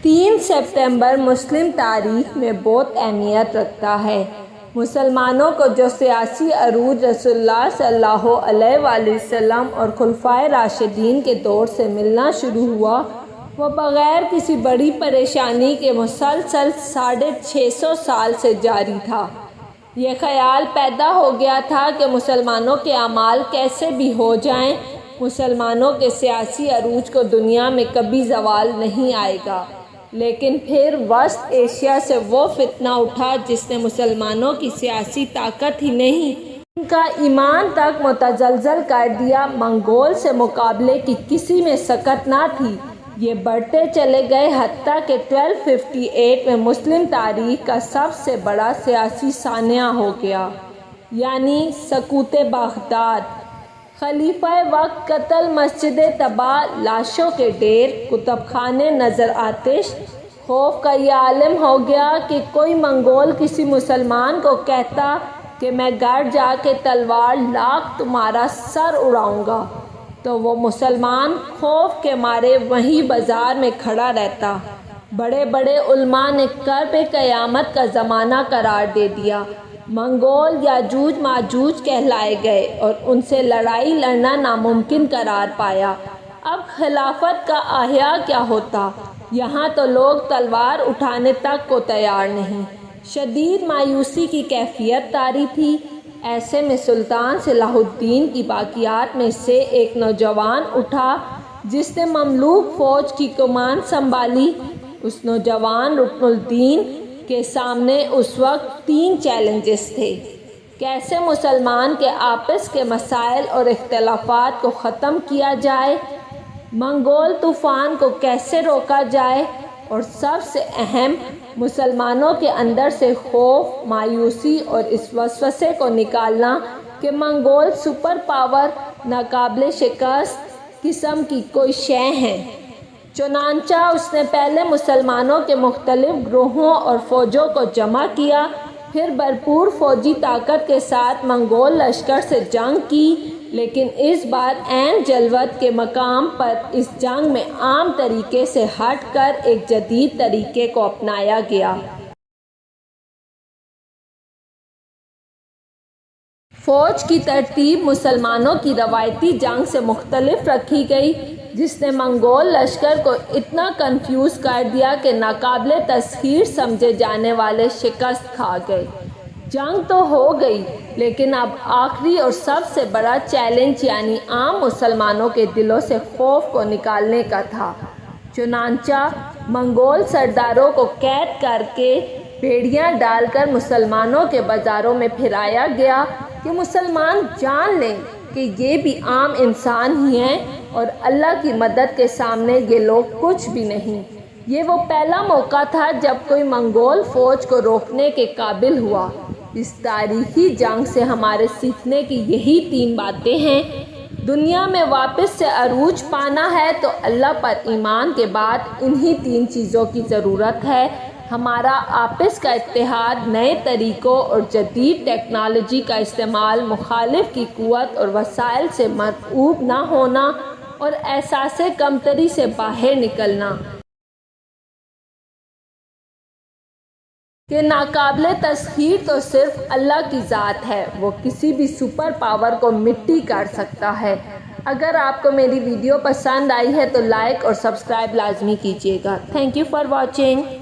3 سپتمبر مسلم تاریخ میں بہت اہمیت رکھتا ہے۔ مسلمانوں کو جو سیاسی عروج رسول اللہ صلی اللہ علیہ وآلہ وسلم اور خلفائے راشدین کے دور سے ملنا شروع ہوا، وہ بغیر کسی بڑی پریشانی کے مسلسل 650 سال سے جاری تھا۔ یہ خیال پیدا ہو گیا تھا کہ مسلمانوں کے اعمال کیسے بھی ہو جائیں، مسلمانوں کے سیاسی عروج کو دنیا میں کبھی زوال نہیں آئے گا۔ لیکن پھر وسط ایشیا سے وہ فتنہ اٹھا جس نے مسلمانوں کی سیاسی طاقت ہی نہیں، ان کا ایمان تک متزلزل کر دیا۔ منگول سے مقابلے کی کسی میں سکت نہ تھی۔ یہ بڑھتے چلے گئے حتیٰ کہ 1258 میں مسلم تاریخ کا سب سے بڑا سیاسی سانحہ ہو گیا، یعنی سقوط بغداد۔ خلیفہ وقت قتل، مسجدیں تباہ، لاشوں کے ڈھیر، کتب خانے نظر آتش۔ خوف کا یہ عالم ہو گیا کہ کوئی منگول کسی مسلمان کو کہتا کہ میں گھر جا کے تلوار لاکھ تمہارا سر اڑاؤں گا، تو وہ مسلمان خوف کے مارے وہیں بازار میں کھڑا رہتا۔ بڑے بڑے علماء نے کرب قیامت کا زمانہ قرار دے دیا۔ منگول یاجوج ماجوج کہلائے گئے اور ان سے لڑائی لڑنا ناممکن قرار پایا۔ اب خلافت کا احیاء کیا ہوتا؟ یہاں تو لوگ تلوار اٹھانے تک کو تیار نہیں۔ شدید مایوسی کی کیفیت طاری تھی۔ ایسے میں سلطان صلاح الدین کی باقیات میں سے ایک نوجوان اٹھا جس نے مملوک فوج کی کمان سنبھالی۔ اس نوجوان رکن الدین کے سامنے اس وقت 3 چیلنجز تھے۔ کیسے مسلمان کے آپس کے مسائل اور اختلافات کو ختم کیا جائے، منگول طوفان کو کیسے روکا جائے، اور سب سے اہم، مسلمانوں کے اندر سے خوف، مایوسی اور اس وسوسے کو نکالنا کہ منگول سپر پاور ناقابل شکست قسم کی کوئی شے ہیں۔ چنانچہ اس نے پہلے مسلمانوں کے مختلف گروہوں اور فوجوں کو جمع کیا، پھر بھرپور فوجی طاقت کے ساتھ منگول لشکر سے جنگ کی، لیکن اس بار عین جلوت کے مقام پر اس جنگ میں عام طریقے سے ہٹ کر ایک جدید طریقے کو اپنایا گیا۔ فوج کی ترتیب مسلمانوں کی روایتی جنگ سے مختلف رکھی گئی، جس نے منگول لشکر کو اتنا کنفیوز کر دیا کہ ناقابل تسخیر سمجھے جانے والے شکست کھا گئے۔ جنگ تو ہو گئی، لیکن اب آخری اور سب سے بڑا چیلنج یعنی عام مسلمانوں کے دلوں سے خوف کو نکالنے کا تھا۔ چنانچہ منگول سرداروں کو قید کر کے بیڑیاں ڈال کر مسلمانوں کے بازاروں میں پھرایا گیا کہ مسلمان جان لیں کہ یہ بھی عام انسان ہی ہیں اور اللہ کی مدد کے سامنے یہ لوگ کچھ بھی نہیں۔ یہ وہ پہلا موقع تھا جب کوئی منگول فوج کو روکنے کے قابل ہوا۔ اس تاریخی جنگ سے ہمارے سیکھنے کی یہی 3 باتیں ہیں۔ دنیا میں واپس سے عروج پانا ہے تو اللہ پر ایمان کے بعد انہی 3 چیزوں کی ضرورت ہے۔ ہمارا آپس کا اتحاد، نئے طریقوں اور جدید ٹیکنالوجی کا استعمال، مخالف کی قوت اور وسائل سے مرعوب نہ ہونا اور احساس کمتری سے باہر نکلنا کہ ناقابل تسخیر تو صرف اللہ کی ذات ہے، وہ کسی بھی سپر پاور کو مٹی کر سکتا ہے۔ اگر آپ کو میری ویڈیو پسند آئی ہے تو لائک اور سبسکرائب لازمی کیجیے گا۔ Thank you for watching.